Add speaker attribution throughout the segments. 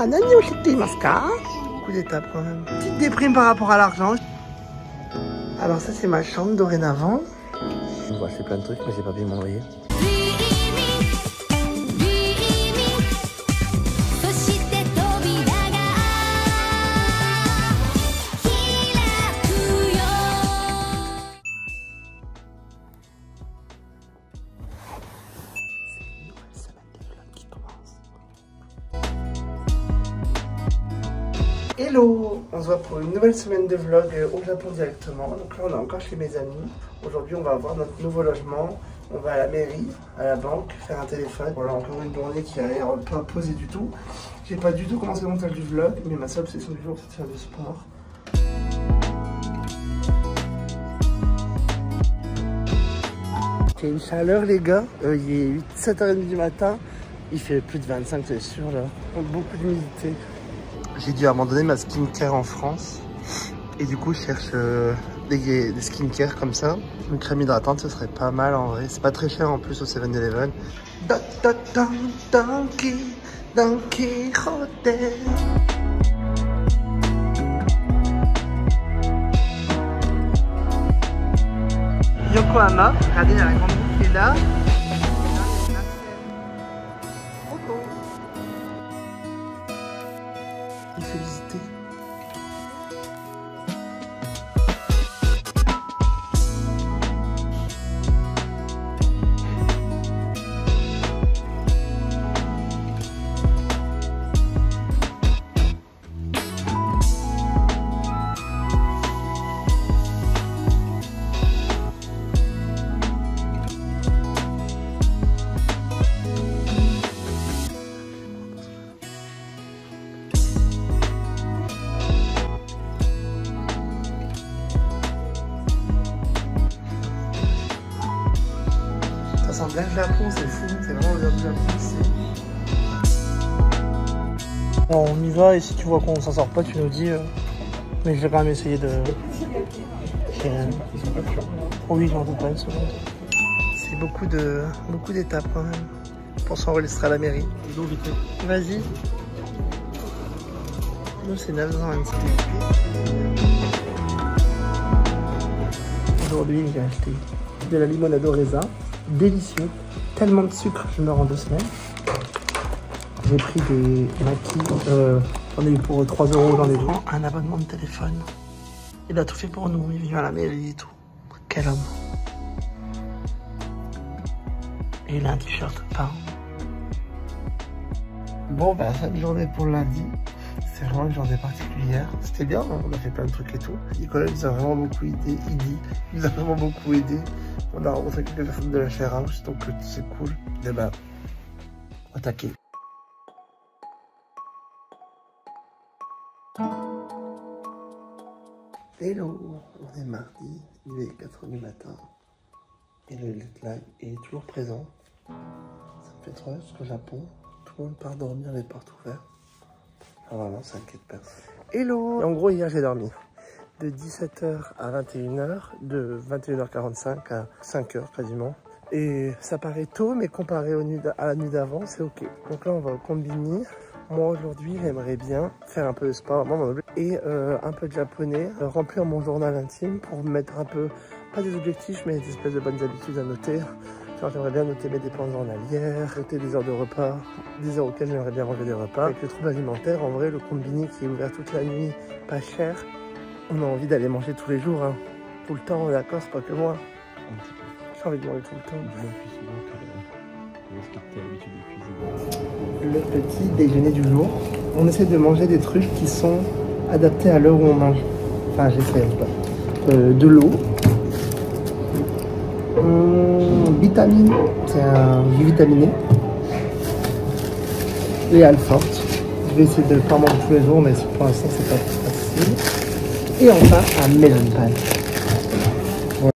Speaker 1: Nani Oshite Maska. Beaucoup d'étapes quand même. Petite déprime par rapport à l'argent. Alors ça c'est ma chambre dorénavant. On va acheter plein de trucs mais j'ai pas payé mon loyer. Hello, on se voit pour une nouvelle semaine de vlog au Japon directement. Donc là on est encore chez mes amis. Aujourd'hui on va voir notre nouveau logement. On va à la mairie, à la banque, faire un téléphone. Voilà encore une journée qui a l'air pas posée du tout. J'ai pas du tout commencé le montage du vlog, mais ma seule obsession du jour c'est de faire du sport. J'ai une chaleur les gars, il est 7h30 du matin. Il fait plus de 25 c'est sûr là. Beaucoup d'humidité. J'ai dû abandonner ma skincare en France et du coup je cherche des skincare comme ça. Une crème hydratante ce serait pas mal en vrai, c'est pas très cher en plus au 7-Eleven. Don Quijote. Yokohama, regardez il y a la grande route qui est là. Il fait visiter. Ça sent bien le Japon, c'est fou, c'est vraiment le Japon ici. Bon, on y va et si tu vois qu'on s'en sort pas, tu nous dis. Mais je vais quand même essayer de. Oh oui, j'en doute pas une seconde. C'est beaucoup d'étapes quand même pour s'enregistrer à la mairie. Vas-y. Nous c'est 925. Aujourd'hui j'ai acheté de la limonade au raisin. Délicieux, tellement de sucre, je meurs en 2 semaines. J'ai pris des maquis, j'en ai eu pour 3 €, j'en ai pris un abonnement de téléphone. Il a tout fait pour nous, il vient à la mairie et tout. Quel homme. Et il a un t-shirt peint. Bon bah, fin de journée pour lundi. C'est vraiment une journée particulière. C'était bien, hein, on a fait plein de trucs et tout. Nicolas nous a vraiment beaucoup aidé, il nous a vraiment beaucoup aidé. On a rencontré quelques personnes de la share house, donc c'est cool. Et bah, attaquer. Hello, on est mardi, il est 4h du matin. Et le jet lag est toujours présent. Ça me fait trop rire parce qu'au Japon, tout le monde part dormir les portes ouvertes. Alors vraiment, ça inquiète personne. Hello! Et en gros, hier j'ai dormi de 17h à 21h, de 21h45 à 5h quasiment. Et ça paraît tôt, mais comparé à la nuit d'avant, c'est ok. Donc là, on va au combini. Moi, aujourd'hui, j'aimerais bien faire un peu de sport et un peu de japonais, remplir mon journal intime pour mettre un peu, pas des objectifs, mais des espèces de bonnes habitudes à noter. J'aimerais bien noter mes dépenses journalières, noter des heures de repas, des heures auxquelles j'aimerais bien manger des repas. Avec le trouble alimentaire, en vrai, le combini qui est ouvert toute la nuit, pas cher, on a envie d'aller manger tous les jours, hein. Tout le temps, on est d'accord, c'est pas que moi. J'ai envie de manger tout le temps. Le petit déjeuner du jour, on essaie de manger des trucs qui sont adaptés à l'heure où on mange. Enfin, j'essaie pas. De l'eau. Vitamine, c'est un jus vitaminé. Les Alfortes. Je vais essayer de ne pas manger tous les jours, mais pour l'instant c'est pas facile. Et enfin un melon pie. Ouais.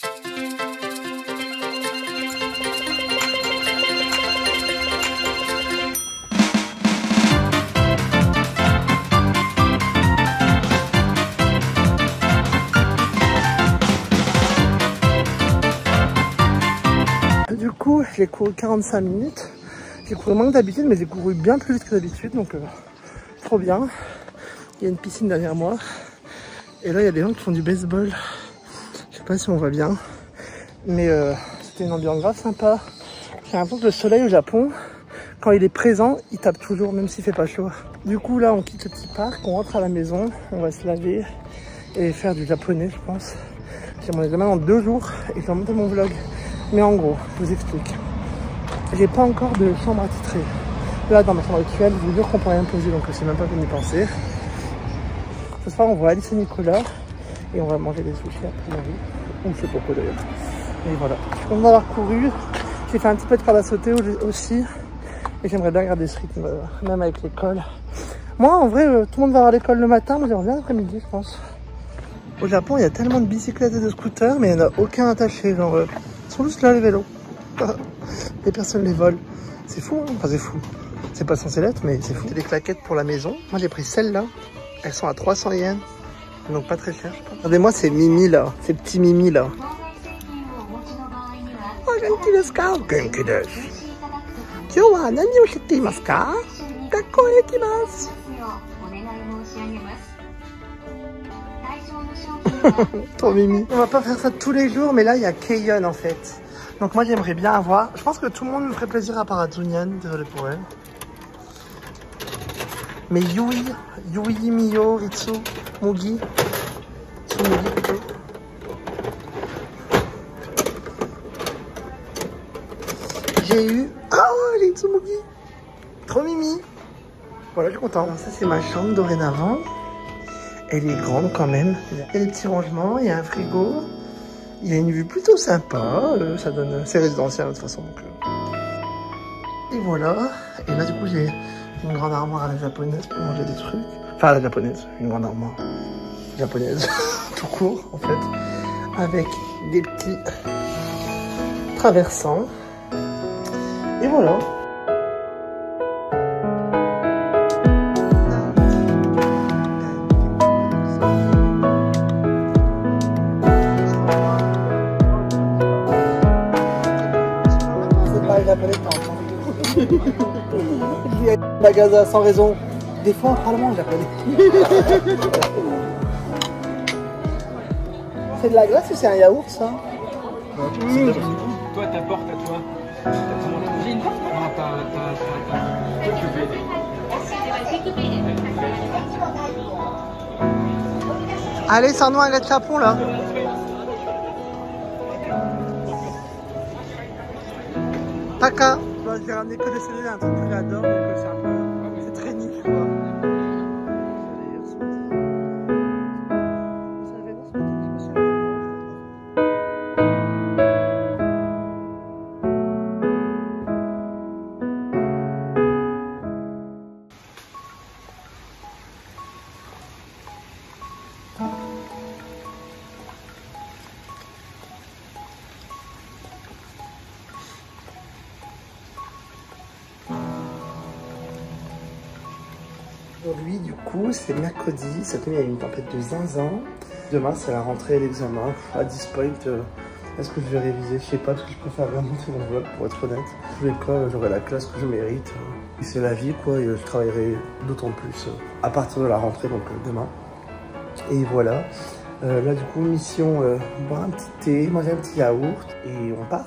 Speaker 1: Du coup, j'ai couru 45 minutes. J'ai couru moins que d'habitude, mais j'ai couru bien plus vite que d'habitude. Donc, trop bien. Il y a une piscine derrière moi. Et là, il y a des gens qui font du baseball. Je sais pas si on voit bien. Mais c'était une ambiance grave sympa. J'ai l'impression que le soleil au Japon, quand il est présent, il tape toujours, même s'il fait pas chaud. Du coup, là, on quitte le petit parc, on rentre à la maison, on va se laver et faire du japonais, je pense. J'ai mon examen dans 2 jours et je vais monter mon vlog. Mais en gros, je vous explique. J'ai pas encore de chambre attitrée. Là, dans ma chambre actuelle, je vous jure qu'on peut rien poser, donc c'est même pas venu penser. Ce soir, on voit Alice et Nicolas et on va manger des sushis après Marie. Ou je sais pas quoi d'ailleurs. Et voilà. Je suis content d'avoir couru. J'ai fait un petit peu de corde à sauter aussi. Et j'aimerais bien garder ce rythme, même avec l'école. Moi, en vrai, tout le monde va avoir l'école le matin. Moi, j'aimerais bien l'après-midi, je pense. Au Japon, il y a tellement de bicyclettes et de scooters, mais il n'y en a aucun attaché. Genre, ils sont juste là, les vélos. Et personne les vole. C'est fou, hein. Enfin, c'est fou. C'est pas censé l'être, mais c'est fou. C'est des claquettes pour la maison. Moi, j'ai pris celles-là. Elles sont à 300 yens. Donc pas très cher, je pense. Regardez-moi ces Mimi là. Ces petits Mimi là. Oh, genki desu ka? Genki desu. Kyou wa nani o shitte imasu ka? Gakkou e ikimasu. Trop Mimi. On va pas faire ça tous les jours, mais là il y a Keion en fait. Donc moi j'aimerais bien avoir. Je pense que tout le monde me ferait plaisir à part Azunian. Désolé pour elle. Mais Yui, Miyo, Ritsu, Mugi. Mugi plutôt. J'ai eu. Oh, Ritsu Mugi. Trop Mimi. Voilà, je suis content. Alors ça c'est ma chambre dorénavant. Elle est grande quand même. Il y a des petits rangements, il y a un frigo. Il y a une vue plutôt sympa. Ça donne. C'est résidentiel de toute façon. Donc, Et voilà. Et là du coup j'ai une grande armoire à la japonaise pour manger des trucs. Enfin à la japonaise, une grande armoire japonaise. Tout court en fait. Avec des petits traversants. Et voilà. Je vis à magasin sans raison. Des fois, apparemment, japonais. C'est de la glace ou c'est un yaourt, ça?
Speaker 2: Toi, ta porte à toi. J'ai une porte? Non, t'as.
Speaker 1: Allez, sors-nous un gâchapon, là. Taka. J'ai ramené que des CD d'un truc que j'adore, donc c'est un peu. C'est très niche, quoi. Aujourd'hui, du coup, c'est mercredi. Cette nuit, il y a une tempête de zinzin. Demain, c'est la rentrée et l'examen. À 10 points, est-ce que je vais réviser? Je sais pas, parce que je préfère vraiment monter mon vlog, pour être honnête. En tous les cas, j'aurai la classe que je mérite. Et c'est la vie, quoi. Et je travaillerai d'autant plus à partir de la rentrée, donc demain. Et voilà. Là, du coup, mission boire un petit thé, manger un petit yaourt. Et on part.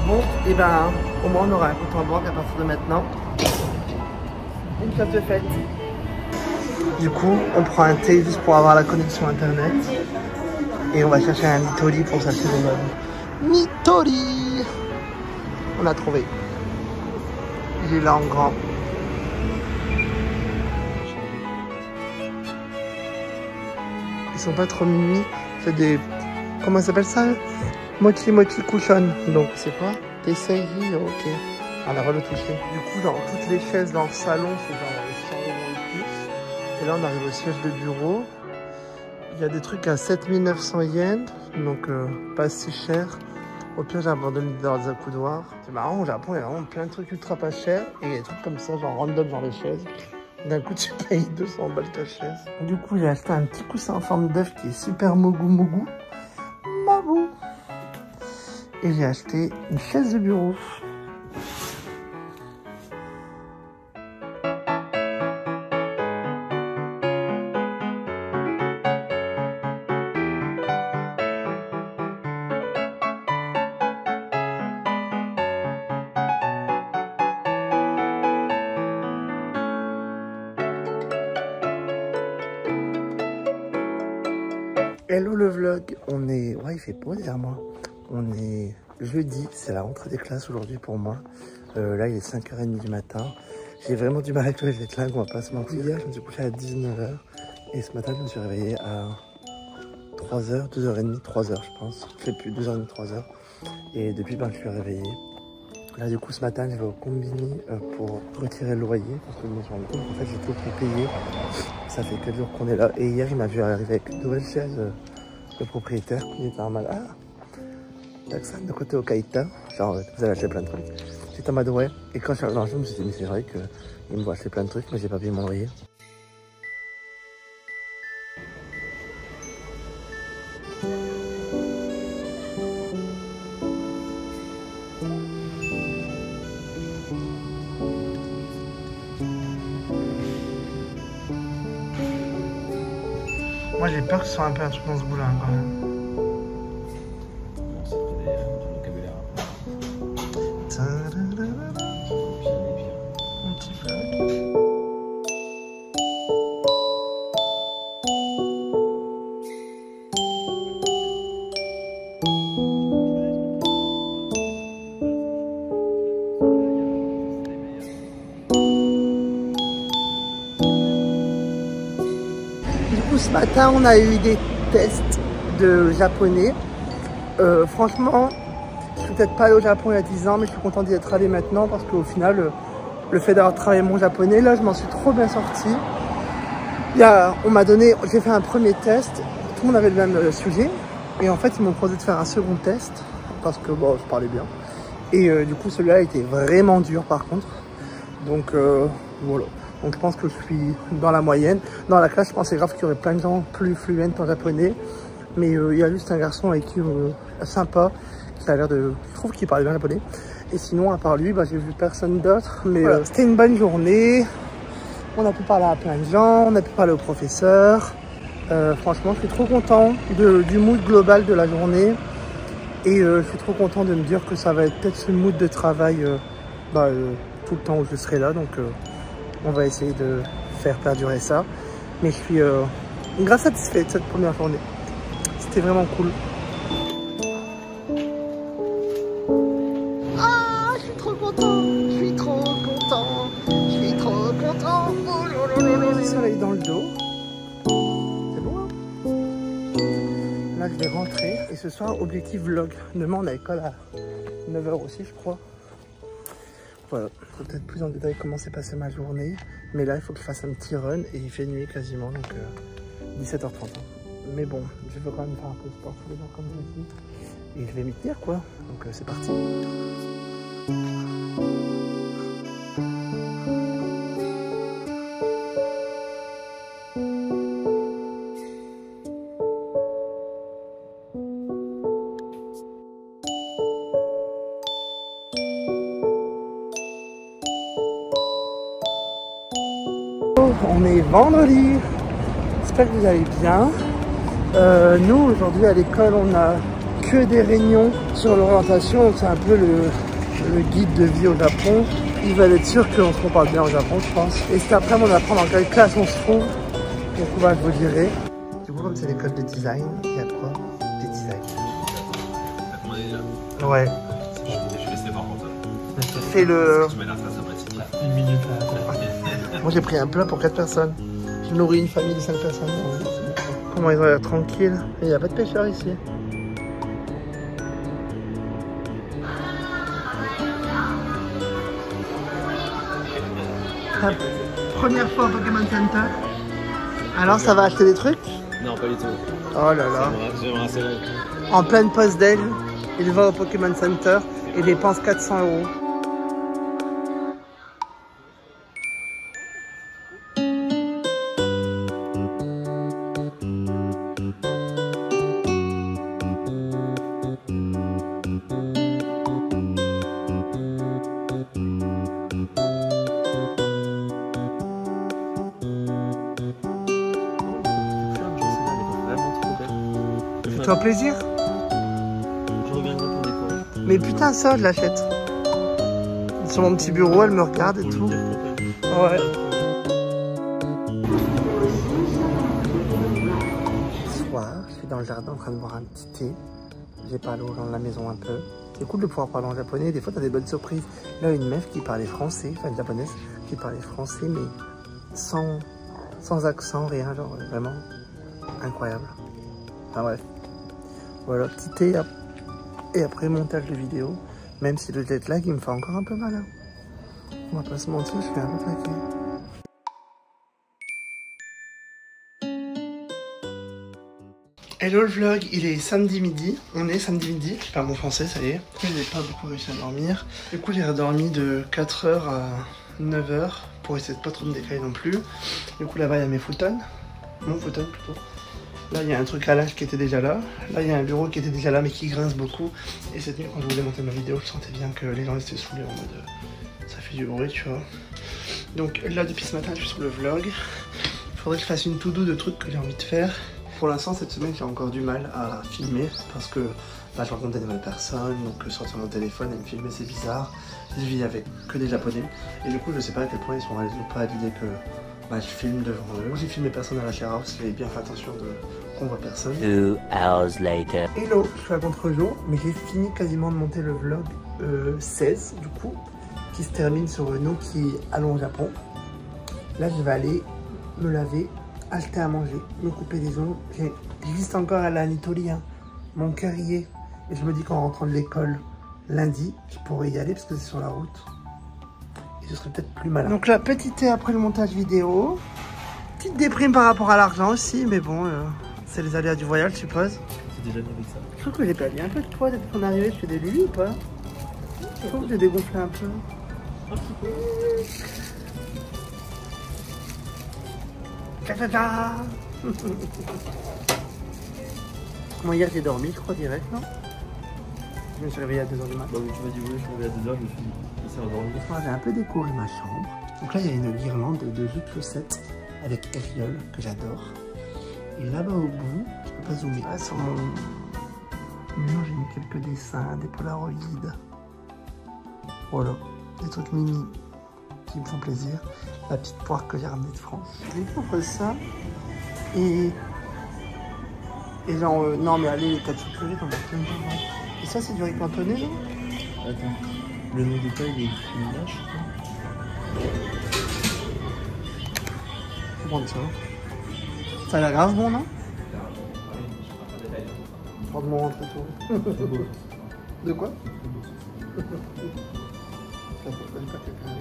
Speaker 1: Bon, et ben, au moins on aura un compte en banque à partir de maintenant. Une classe de fête. Du coup, on prend un thé juste pour avoir la connexion internet. Et on va chercher un Nitori pour s'acheter des meubles. Nitori! On a trouvé. Il est là en grand. Ils sont pas trop mimi. C'est des... Comment ça s'appelle ça? Mochi Mochi Cushion. Donc c'est quoi? T'essayes, ok. On a le toucher. Du coup, genre toutes les chaises dans le salon, c'est genre 100 € et plus. Et là, on arrive au siège de bureau. Il y a des trucs à 7900 yens, donc pas si cher. Au pire, j'ai abandonné dans les accoudoirs. C'est marrant, au Japon, il y a vraiment plein de trucs ultra pas chers. Et il y a des trucs comme ça, genre random, genre les chaises. D'un coup, tu payes 200 balles ta chaise. Du coup, j'ai acheté un petit coussin en forme d'œuf qui est super mogu mogu. Mogu. Et j'ai acheté une chaise de bureau. Hello le vlog, on est... Ouais, il fait beau derrière moi. On est jeudi, c'est la rentrée des classes aujourd'hui pour moi. Là, il est 5h30 du matin. J'ai vraiment du mal avec le jet lag, on va pas se mentir. Hier, je me suis couché à 19h. Et ce matin, je me suis réveillé à 3h, 2h30, 3h je pense. Je sais plus, 2h30, 3h. Et depuis, ben, je suis réveillé. Là, du coup, ce matin, je vais au combini pour retirer le loyer. Parce que je me suis rendu compte qu'en fait, j'ai tout payé. Ça fait 4 jours qu'on est là. Et hier, il m'a vu arriver avec une nouvelle chaise. Le propriétaire, il était en mode « Ah, Daxan, de côté au Kaita. » Genre, vous avez acheté plein de trucs. J'étais en mode « Ouais. » Et quand je suis arrivé dans le jeu, je me suis dit « Mais c'est vrai qu'il me voit acheter plein de trucs, mais j'ai pas payé mon loyer. » Moi j'ai peur que ce soit un peu un truc dans ce bout là quand même. Un petit vlog. Ce matin, on a eu des tests de japonais. Franchement, je suis peut-être pas allé au Japon il y a 10 ans, mais je suis content d'y être allé maintenant parce qu'au final, le fait d'avoir travaillé mon japonais, là, je m'en suis trop bien sorti. On m'a donné, j'ai fait un premier test, tout le monde avait le même sujet. Et en fait, ils m'ont proposé de faire un second test parce que bon, je parlais bien. Et du coup, celui-là était vraiment dur par contre. Donc voilà. Donc je pense que je suis dans la moyenne. Dans la classe, je pensais grave qu'il y aurait plein de gens plus fluents en japonais. Mais il y a juste un garçon avec qui sympa, qui a l'air de... Je trouve qu'il parlait bien japonais. Et sinon, à part lui, bah, j'ai vu personne d'autre. Mais voilà, c'était une bonne journée. On a pu parler à plein de gens, on a pu parler au professeur. Franchement, je suis trop content du mood global de la journée. Et je suis trop content de me dire que ça va être peut-être ce mood de travail tout le temps où je serai là. Donc on va essayer de faire perdurer ça. Mais je suis grave satisfait de cette première journée. C'était vraiment cool. Ah, je suis trop content. Je suis trop content. Je suis trop content. Le soleil dans le dos. C'est bon, hein? Là, je vais rentrer. Et ce soir, objectif vlog. Demain, on a école à 9h aussi, je crois. Voilà, faut peut-être plus en détail comment s'est passée ma journée. Mais là, il faut que je fasse un petit run et il fait nuit quasiment, donc 17h30. Mais bon, je veux quand même faire un peu de sport tous les jours comme je dis. Et je vais m'y tenir quoi, donc c'est parti. On est vendredi, j'espère que vous allez bien. Nous aujourd'hui à l'école on a que des réunions sur l'orientation, c'est un peu le guide de vie au Japon. Ils veulent être sûrs qu'on se comporte bien au Japon je pense. Et cet après-midi on apprend dans quelle classe on se trouve, donc on va vous dirai. Du coup comme c'est l'école de design, il y a quoi? Des designs. Ouais.
Speaker 3: Je vais laisser par contre.
Speaker 1: C'est le...
Speaker 3: Tu mets la phrase sympathique.
Speaker 2: Une minute là.
Speaker 1: Moi j'ai pris un plat pour 4 personnes. Je nourris une famille de 5 personnes. Comment ils ont l'air tranquilles. Il n'y a pas de pêcheurs ici. Ta première fois au Pokémon Center. Alors ça va acheter des trucs?
Speaker 3: Non, pas du tout.
Speaker 1: Oh là là.
Speaker 3: J'aimerais assez long.
Speaker 1: En pleine pause d'elle, il va au Pokémon Center et dépense 400 €. Fais-toi plaisir.
Speaker 3: Je reviendrai pour décorer.
Speaker 1: Mais putain, ça, je l'achète. Sur mon petit bureau, elle me regarde et tout. Ouais. Soir, je suis dans le jardin en train de boire un petit thé. J'ai parlé aux gens de la maison un peu. C'est cool de pouvoir parler en japonais. Des fois, t'as des bonnes surprises. Là, une meuf qui parlait français, enfin une japonaise, qui parlait français, mais sans accent, rien, genre vraiment incroyable. Enfin bref. Voilà, petit thé et après montage de vidéo. Même si le jet lag, il me fait encore un peu mal. Hein. On va pas se mentir, je suis un peu claqué. Hello le vlog, il est samedi midi. On est samedi midi, je parle mon français, ça y est. Je n'ai pas beaucoup réussi à dormir. Du coup, j'ai redormi de 4h à 9h pour essayer de pas trop me décaler non plus. Du coup, là-bas, il y a mes futons. Mon futon plutôt. Là, il y a un truc à linge qui était déjà là. Là, il y a un bureau qui était déjà là, mais qui grince beaucoup. Et cette nuit, quand je voulais monter ma vidéo, je sentais bien que les gens étaient saoulés en mode... ça fait du bruit, tu vois. Donc là, depuis ce matin, je suis sur le vlog. Il faudrait que je fasse une to-do de trucs que j'ai envie de faire. Pour l'instant, cette semaine, j'ai encore du mal à filmer. Parce que bah, je rencontre des nouvelles personnes. Donc sortir mon téléphone et me filmer, c'est bizarre. Je vis avec que des Japonais. Et du coup, je sais pas à quel point ils sont à l'aise ou pas à l'idée que... bah, je filme devant eux. J'ai filmé personne à la share house, j'ai bien fait attention qu'on voit personne.
Speaker 4: 2 hours later.
Speaker 1: Hello, je suis à contre-jour, mais j'ai fini quasiment de monter le vlog 16 du coup, qui se termine sur nous qui allons au Japon. Là, je vais aller me laver, acheter à manger, me couper les ongles. J'existe encore à la Nitori, hein. Mon cœur y est. Et je me dis qu'en rentrant de l'école lundi, je pourrais y aller parce que c'est sur la route. Ce serait peut-être plus malin. Donc là, petit thé après le montage vidéo. Petite déprime par rapport à l'argent aussi, mais bon, c'est les aléas du voyage, je suppose.
Speaker 3: C'est déjà bien avec ça.
Speaker 1: Je trouve que j'ai perdu un peu de poids depuis qu'on est arrivé. Je fais des lulus ou pas? Je trouve que j'ai dégonflé un peu.
Speaker 3: Un petit peu.
Speaker 1: Ta-ta-ta. Moi, hier, j'ai dormi, je crois, direct, non? Je me suis réveillé à 2h du matin.
Speaker 3: Bah oui, tu m'as dit oui, je me réveille à 2h, je me suis laissé endormi.
Speaker 1: J'ai un peu décoré ma chambre. Donc là, il y a une guirlande de jeux de chaussettes avec Ariel que j'adore. Et là-bas au bout, je peux pas zoomer. Ah, sur mon mur, j'ai mis quelques dessins, des polaroids. Voilà, des trucs mini qui me font plaisir. La petite poire que j'ai ramenée de France. Je découvre ça et genre, non mais allez, les ketchup-purées, t'en as plein dedans. Et ça, c'est du riz cantonné, non?
Speaker 3: Attends, le nom du plat, il est écrit là, je crois.
Speaker 1: Faut prendre ça. Ça a l'air grave bon, non? Prendre mon rentre et tout. De quoi? Ça peut pas quelqu'un.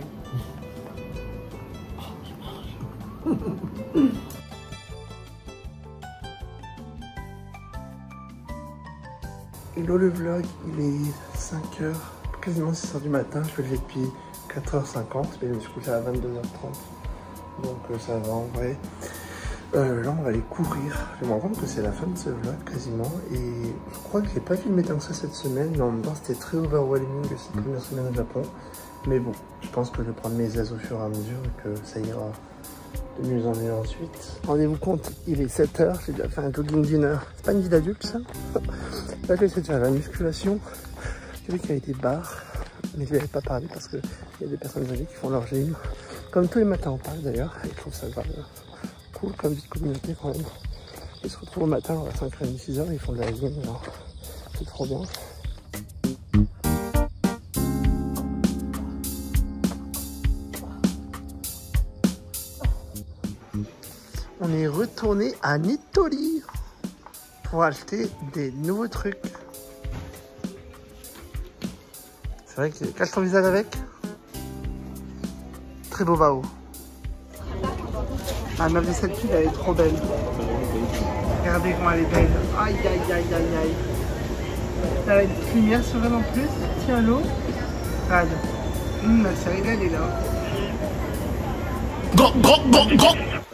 Speaker 1: Hello le vlog, il est 5h, quasiment 6h du matin, je fais le depuis 4h50, mais je me suis couché à 22h30, donc ça va en vrai. Là on va aller courir, je me rends compte que c'est la fin de ce vlog quasiment, et je crois que j'ai pas filmé tant que ça cette semaine, mais en même temps c'était très overwhelming cette première semaine au Japon, mais bon, je pense que je vais prendre mes aises au fur et à mesure et que ça ira de mieux en mieux ensuite. Rendez-vous compte, il est 7h, j'ai déjà fait un jogging d'une heure. C'est pas une vie d'adulte ça. Là j'ai essayé de faire la musculation. J'ai vu qu'il y avait des barres, mais je ne vais pas parler parce qu'il y a des personnes âgées qui font leur gym. Comme tous les matins on parle d'ailleurs, et je trouve ça grave cool comme vie de communauté quand même. Ils se retrouvent au matin à 5h30, 6h, ils font de la gym, alors c'est trop bien. On est retourné à Nitori pour acheter des nouveaux trucs. C'est vrai que cache ton visage avec. Très beau bao. Ah, meuf de cette fille, elle est trop belle. Regardez comment elle est belle. Aïe, aïe, aïe, aïe, aïe. Elle a une petite lumière sur elle en plus. Tiens l'eau. Regarde. La série elle est là.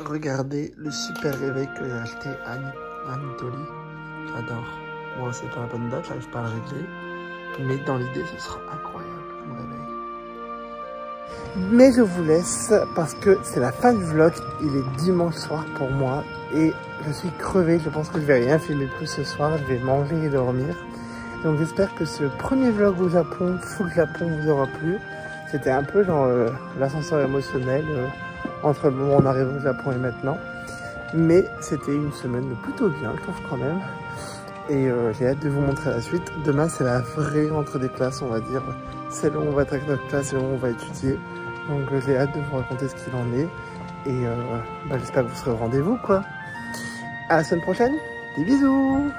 Speaker 1: Regardez le super réveil que j'ai acheté à Anatoly. J'adore. Bon, c'est pas la bonne date, j'arrive pas à le régler. Mais dans l'idée, ce sera incroyable comme réveil. Mais je vous laisse parce que c'est la fin du vlog. Il est dimanche soir pour moi et je suis crevé. Je pense que je vais rien filmer plus ce soir. Je vais manger et dormir. Donc j'espère que ce premier vlog au Japon, full Japon, vous aura plu. C'était un peu genre l'ascenseur émotionnel entre le moment où on arrive au Japon et maintenant. Mais c'était une semaine plutôt bien, je trouve quand même. Et j'ai hâte de vous montrer la suite. Demain, c'est la vraie rentrée des classes, on va dire. C'est là où on va être avec notre classe et où on va étudier. Donc j'ai hâte de vous raconter ce qu'il en est. Et j'espère que vous serez au rendez-vous, quoi. À la semaine prochaine. Des bisous!